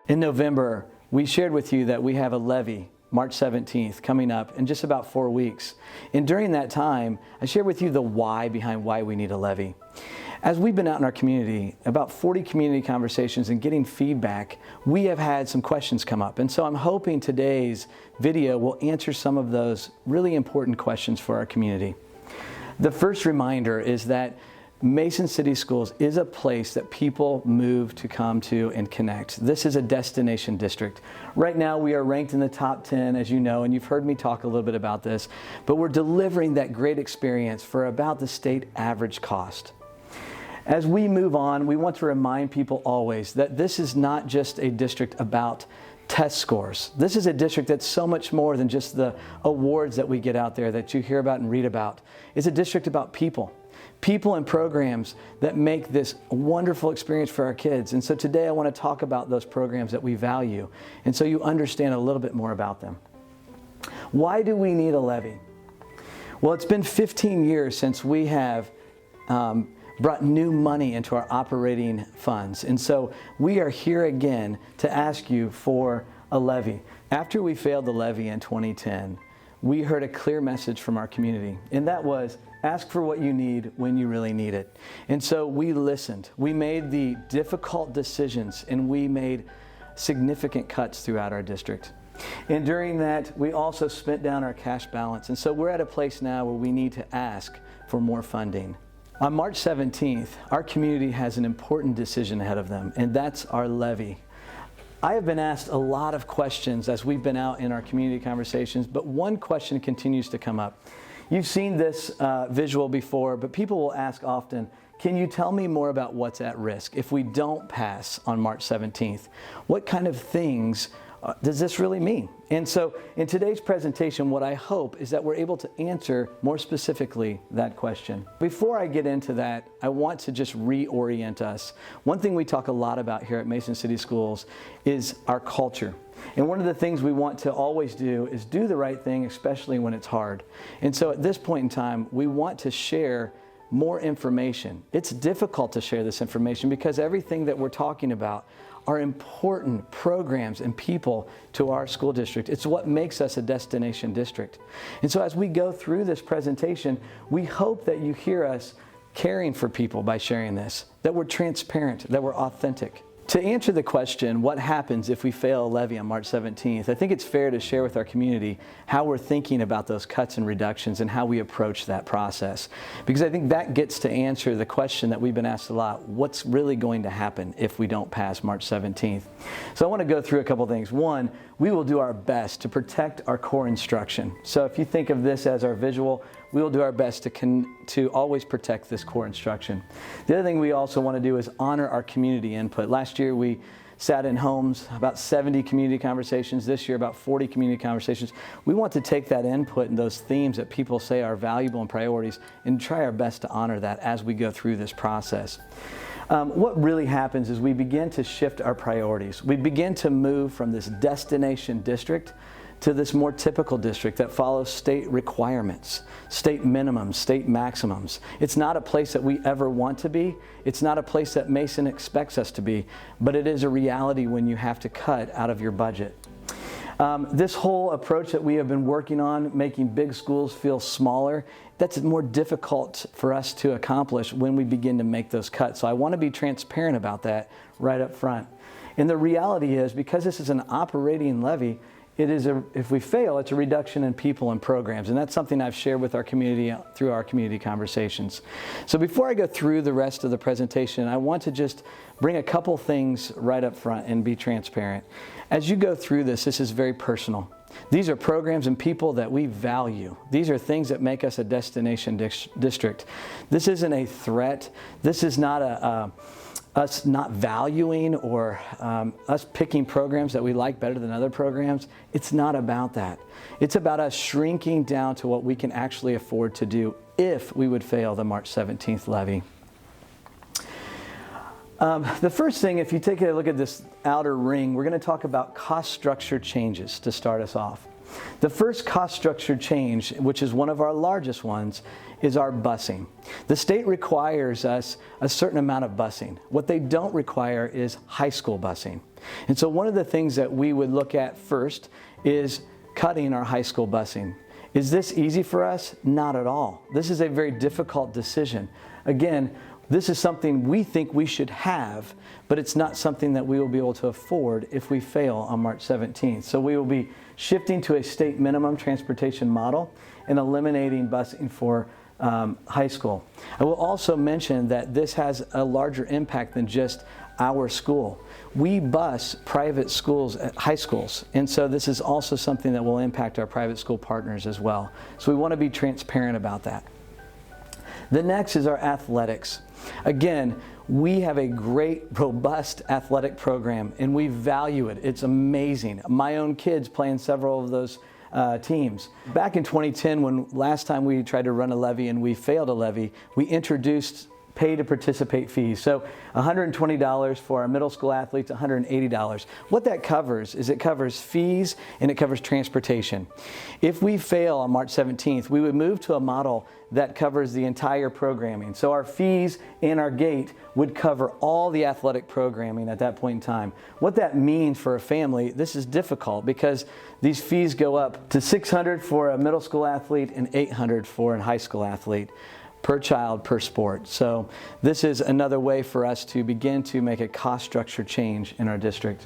In November, we shared with you that we have a levy, March 17th, coming up in just about 4 weeks. And during that time, I shared with you the why behind why we need a levy. As we've been out in our community, about 40 community conversations and getting feedback, we have had some questions come up. And so I'm hoping today's video will answer some of those really important questions for our community. The first reminder is that Mason City Schools is a place that people move to come to and connect. This is a destination district. Right now we are ranked in the top 10, as you know, and you've heard me talk a little bit about this, but we're delivering that great experience for about the state average cost. As we move on, we want to remind people always that this is not just a district about test scores. This is a district that's so much more than just the awards that we get out there that you hear about and read about. It's a district about people. People and programs that make this a wonderful experience for our kids. And so today I want to talk about those programs that we value, and so you understand a little bit more about them. Why do we need a levy? Well, it's been 15 years since we have brought new money into our operating funds. And so we are here again to ask you for a levy. After we failed the levy in 2010, we heard a clear message from our community, and that was, ask for what you need when you really need it. And so we listened. We made the difficult decisions, and we made significant cuts throughout our district. And during that, we also spent down our cash balance. And so we're at a place now where we need to ask for more funding. On March 17th, our community has an important decision ahead of them, and that's our levy. I have been asked a lot of questions as we've been out in our community conversations, but one question continues to come up. You've seen this visual before, but people will ask often, can you tell me more about what's at risk if we don't pass on March 17th? What kind of things does this really mean? And so in today's presentation, what I hope is that we're able to answer more specifically that question. Before I get into that, I want to just reorient us. One thing we talk a lot about here at Mason City Schools is our culture. And one of the things we want to always do is do the right thing, especially when it's hard. And so at this point in time, we want to share more information. It's difficult to share this information because everything that we're talking about are important programs and people to our school district. It's what makes us a destination district. And so as we go through this presentation, we hope that you hear us caring for people by sharing this, that we're transparent, that we're authentic. To answer the question, what happens if we fail a levy on March 17th, I think it's fair to share with our community how we're thinking about those cuts and reductions and how we approach that process. Because I think that gets to answer the question that we've been asked a lot, what's really going to happen if we don't pass March 17th? So I want to go through a couple things. One, we will do our best to protect our core instruction. So if you think of this as our visual, we will do our best to always protect this core instruction. The other thing we also want to do is honor our community input. Last year we sat in homes, about 70 community conversations. This year about 40 community conversations. We want to take that input and those themes that people say are valuable and priorities and try our best to honor that as we go through this process. What really happens is we begin to shift our priorities. We begin to move from this destination district to this more typical district that follows state requirements, state minimums, state maximums. It's not a place that we ever want to be. It's not a place that Mason expects us to be, but it is a reality when you have to cut out of your budget. This whole approach that we have been working on, making big schools feel smaller, that's more difficult for us to accomplish when we begin to make those cuts. So I want to be transparent about that right up front. And the reality is, because this is an operating levy, if we fail, it's a reduction in people and programs, and that's something I've shared with our community through our community conversations. So before I go through the rest of the presentation, I want to just bring a couple things right up front and be transparent. As you go through this is very personal. These are programs and people that we value. These are things that make us a destination district. This isn't a threat. This is not us not valuing or us picking programs that we like better than other programs. It's not about that. It's about us shrinking down to what we can actually afford to do if we would fail the March 17th levy. The first thing, if you take a look at this outer ring, we're going to talk about cost structure changes to start us off. The first cost structure change, which is one of our largest ones, is our busing. The state requires us a certain amount of busing. What they don't require is high school busing. And so one of the things that we would look at first is cutting our high school busing. Is this easy for us? Not at all. This is a very difficult decision. Again, this is something we think we should have, but it's not something that we will be able to afford if we fail on March 17th. So we will be shifting to a state minimum transportation model and eliminating busing for high school. I will also mention that this has a larger impact than just our school. We bus private schools at high schools, and so this is also something that will impact our private school partners as well. So we want to be transparent about that. The next is our athletics. Again, we have a great, robust athletic program, and we value it. It's amazing. My own kids play in several of those teams. Back in 2010, when last time we tried to run a levy and we failed a levy, we introduced pay to participate fees. So $120 for our middle school athletes, $180. What that covers is it covers fees and it covers transportation. If we fail on March 17th, we would move to a model that covers the entire programming. So our fees and our gate would cover all the athletic programming at that point in time. What that means for a family, this is difficult because these fees go up to $600 for a middle school athlete and $800 for a high school athlete, per child, per sport. So this is another way for us to begin to make a cost structure change in our district.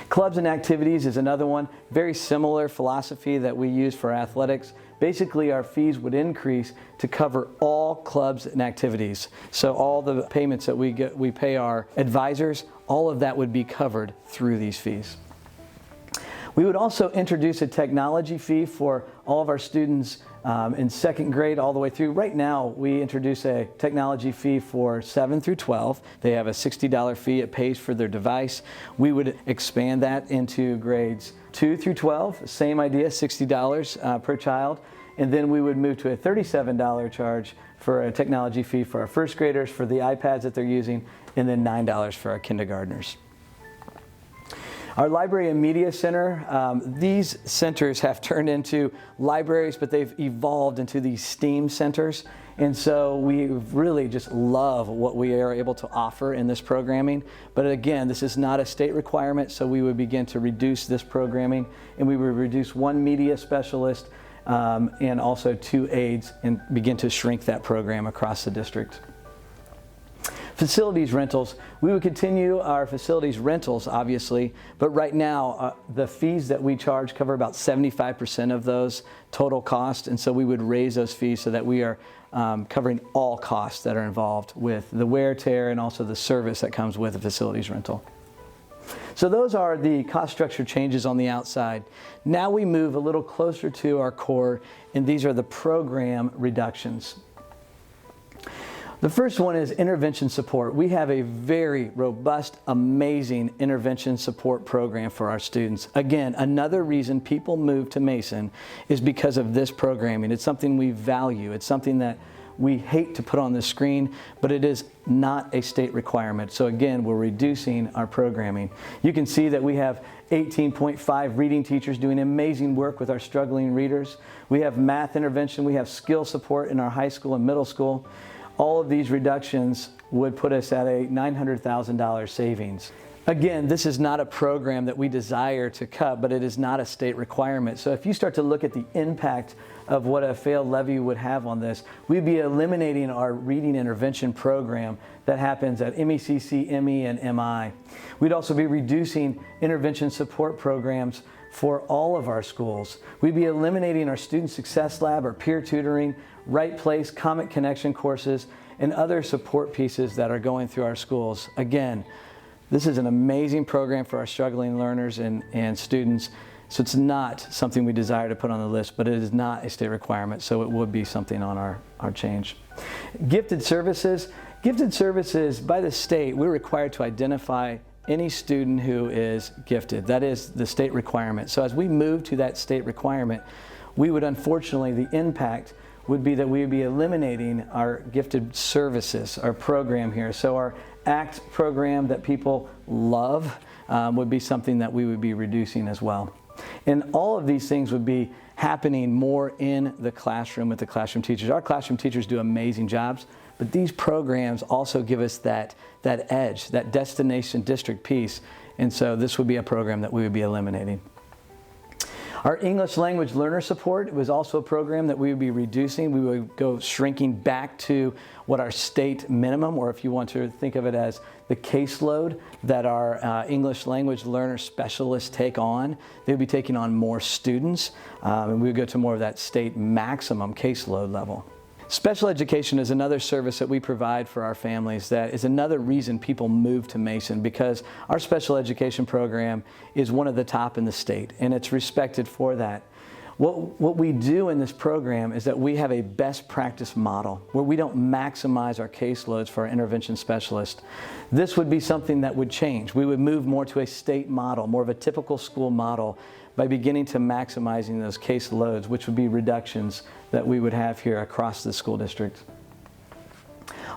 Clubs and activities is another one. Very similar philosophy that we use for athletics. Basically, our fees would increase to cover all clubs and activities. So all the payments that we pay our advisors, all of that would be covered through these fees. We would also introduce a technology fee for all of our students in second grade all the way through. Right now, we introduce a technology fee for 7 through 12. They have a $60 fee. It pays for their device. We would expand that into grades 2 through 12. Same idea, $60 per child. And then we would move to a $37 charge for a technology fee for our first graders for the iPads that they're using, and then $9 for our kindergartners. Our Library and Media Center, these centers have turned into libraries, but they've evolved into these STEAM centers. And so we really just love what we are able to offer in this programming. But again, this is not a state requirement, so we would begin to reduce this programming, and we would reduce one media specialist and also 2 aides and begin to shrink that program across the district. Facilities rentals, we would continue our facilities rentals, obviously, but right now the fees that we charge cover about 75% of those total costs, and so we would raise those fees so that we are covering all costs that are involved with the wear, tear, and also the service that comes with a facilities rental. So those are the cost structure changes on the outside. Now we move a little closer to our core, and these are the program reductions. The first one is intervention support. We have a very robust, amazing intervention support program for our students. Again, another reason people move to Mason is because of this programming. It's something we value. It's something that we hate to put on the screen, but it is not a state requirement. So again, we're reducing our programming. You can see that we have 18.5 reading teachers doing amazing work with our struggling readers. We have math intervention. We have skill support in our high school and middle school. All of these reductions would put us at a $900,000 savings. Again, this is not a program that we desire to cut, but it is not a state requirement. So if you start to look at the impact of what a failed levy would have on this, we'd be eliminating our reading intervention program that happens at MECC, ME, and MI. We'd also be reducing intervention support programs for all of our schools. We'd be eliminating our Student Success Lab, our peer tutoring, Right Place, Comet Connection courses, and other support pieces that are going through our schools. Again, this is an amazing program for our struggling learners and students. So it's not something we desire to put on the list, but it is not a state requirement, so it would be something on our change. Gifted services. Gifted services, by the state, we're required to identify any student who is gifted. That is the state requirement. So as we move to that state requirement, we would unfortunately, the impact would be that we would be eliminating our gifted services, our program here. So our ACT program that people love would be something that we would be reducing as well. And all of these things would be happening more in the classroom with the classroom teachers. Our classroom teachers do amazing jobs, but these programs also give us that edge, that destination district piece. And so this would be a program that we would be eliminating. Our English language learner support was also a program that we would be reducing. We would go shrinking back to what our state minimum, or if you want to think of it as the caseload that our English language learner specialists take on. They would be taking on more students, and we would go to more of that state maximum caseload level. Special education is another service that we provide for our families. That is another reason people move to Mason, because our special education program is one of the top in the state, and it's respected for that. What we do in this program is that we have a best practice model where we don't maximize our caseloads for our intervention specialists. This would be something that would change. We would move more to a state model, more of a typical school model, by beginning to maximizing those case loads, which would be reductions that we would have here across the school district.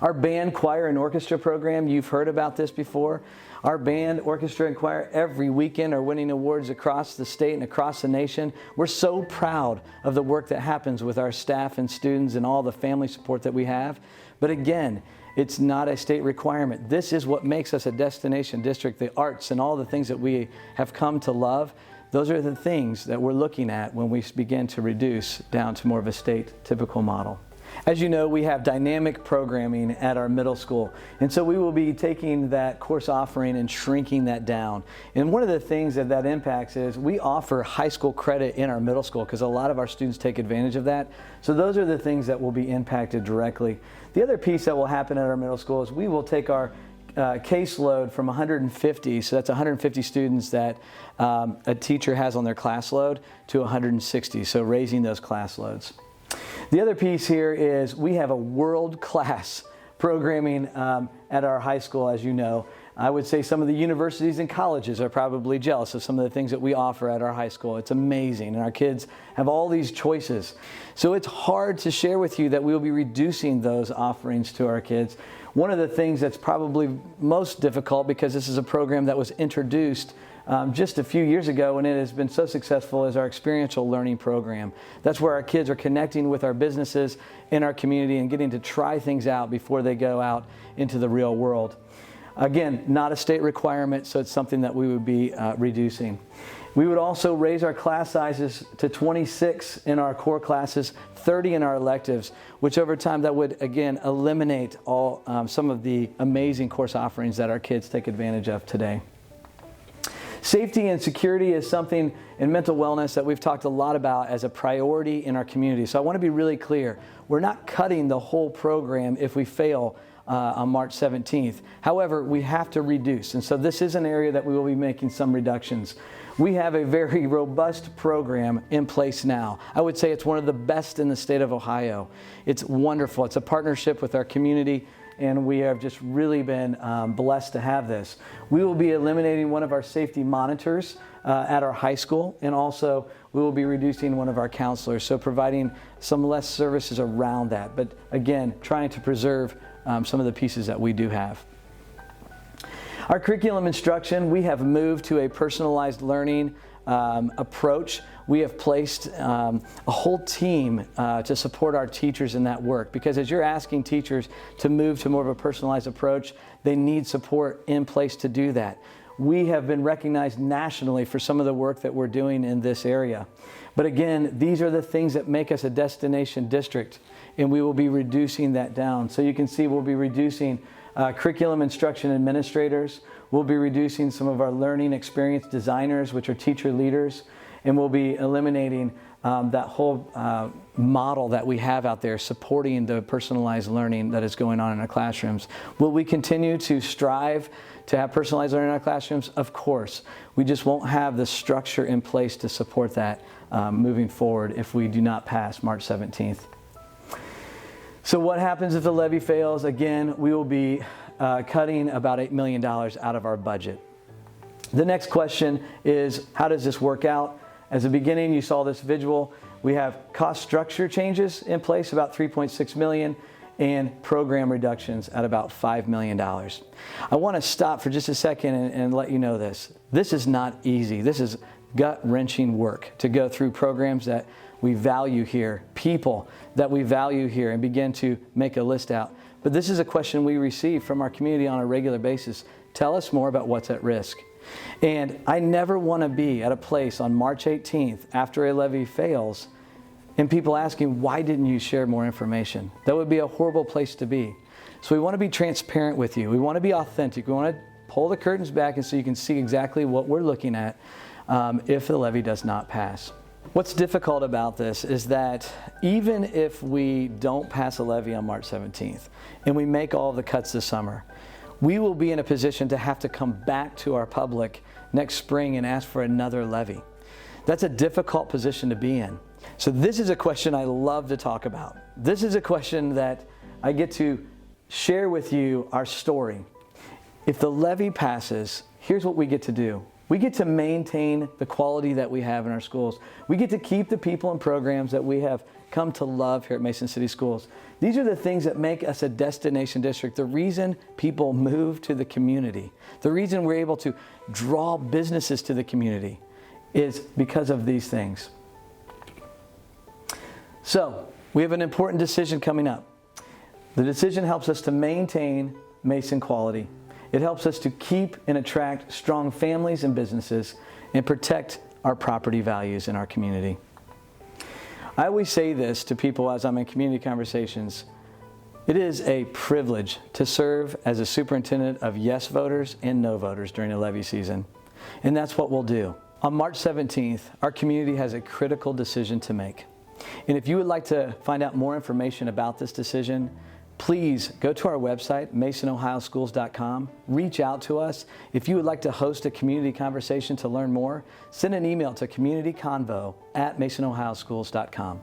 Our band, choir, and orchestra program, you've heard about this before. Our band, orchestra, and choir every weekend are winning awards across the state and across the nation. We're so proud of the work that happens with our staff and students and all the family support that we have. But again, it's not a state requirement. This is what makes us a destination district. The arts and all the things that we have come to love, those are the things that we're looking at when we begin to reduce down to more of a state typical model. As you know, we have dynamic programming at our middle school, and so we will be taking that course offering and shrinking that down. And one of the things that impacts is we offer high school credit in our middle school because a lot of our students take advantage of that. So those are the things that will be impacted directly. The other piece that will happen at our middle school is we will take our caseload from 150, so that's 150 students that a teacher has on their class load, to 160, so raising those class loads. The other piece here is we have a world-class programming at our high school, as you know. I would say some of the universities and colleges are probably jealous of some of the things that we offer at our high school. It's amazing, and our kids have all these choices. So it's hard to share with you that we'll be reducing those offerings to our kids. One of the things that's probably most difficult, because this is a program that was introduced just a few years ago and it has been so successful, is our experiential learning program. That's where our kids are connecting with our businesses in our community and getting to try things out before they go out into the real world. Again, not a state requirement, so it's something that we would be reducing. We would also raise our class sizes to 26 in our core classes, 30 in our electives, which over time that would, again, eliminate all some of the amazing course offerings that our kids take advantage of today. Safety and security is something in mental wellness that we've talked a lot about as a priority in our community. So I want to be really clear. We're not cutting the whole program if we fail on March 17th. However, we have to reduce. And so this is an area that we will be making some reductions. We have a very robust program in place now. I would say it's one of the best in the state of Ohio. It's wonderful. It's a partnership with our community, and we have just really been blessed to have this. We will be eliminating one of our safety monitors at our high school, and also we will be reducing one of our counselors, so providing some less services around that. But again, trying to preserve some of the pieces that we do have. Our curriculum instruction, we have moved to a personalized learning approach. We have placed a whole team to support our teachers in that work, because as you're asking teachers to move to more of a personalized approach, they need support in place to do that. We have been recognized nationally for some of the work that we're doing in this area. But again, these are the things that make us a destination district, and we will be reducing that down. So you can see we'll be reducing curriculum instruction administrators. We'll be reducing some of our learning experience designers, which are teacher leaders, and we'll be eliminating that whole model that we have out there supporting the personalized learning that is going on in our classrooms. Will we continue to strive to have personalized learning in our classrooms? Of course. We just won't have the structure in place to support that moving forward if we do not pass March 17th. So what happens if the levy fails? Again, we will be cutting about $8 million out of our budget. The next question is, how does this work out? As a beginning, you saw this visual. We have cost structure changes in place, about $3.6 million, and program reductions at about $5 million. I want to stop for just a second and let you know this. This is not easy. This is gut-wrenching work to go through programs that we value here, people that we value here, and begin to make a list out. But this is a question we receive from our community on a regular basis. Tell us more about what's at risk. And I never want to be at a place on March 18th after a levy fails and people asking, why didn't you share more information? That would be a horrible place to be. So we want to be transparent with you. We want to be authentic. We want to pull the curtains back and so you can see exactly what we're looking at if the levy does not pass. What's difficult about this is that even if we don't pass a levy on March 17th and we make all the cuts this summer, we will be in a position to have to come back to our public next spring and ask for another levy. That's a difficult position to be in. So this is a question I love to talk about. This is a question that I get to share with you our story. If the levy passes, here's what we get to do. We get to maintain the quality that we have in our schools. We get to keep the people and programs that we have come to love here at Mason City Schools. These are the things that make us a destination district. The reason people move to the community, the reason we're able to draw businesses to the community is because of these things. So, we have an important decision coming up. The decision helps us to maintain Mason quality. It helps us to keep and attract strong families and businesses and protect our property values in our community. I always say this to people as I'm in community conversations. It is a privilege to serve as a superintendent of yes voters and no voters during the levy season. And that's what we'll do. On March 17th, our community has a critical decision to make. And if you would like to find out more information about this decision, please go to our website, masonohioschools.com. Reach out to us. If you would like to host a community conversation to learn more, send an email to communityconvo@masonohioschools.com.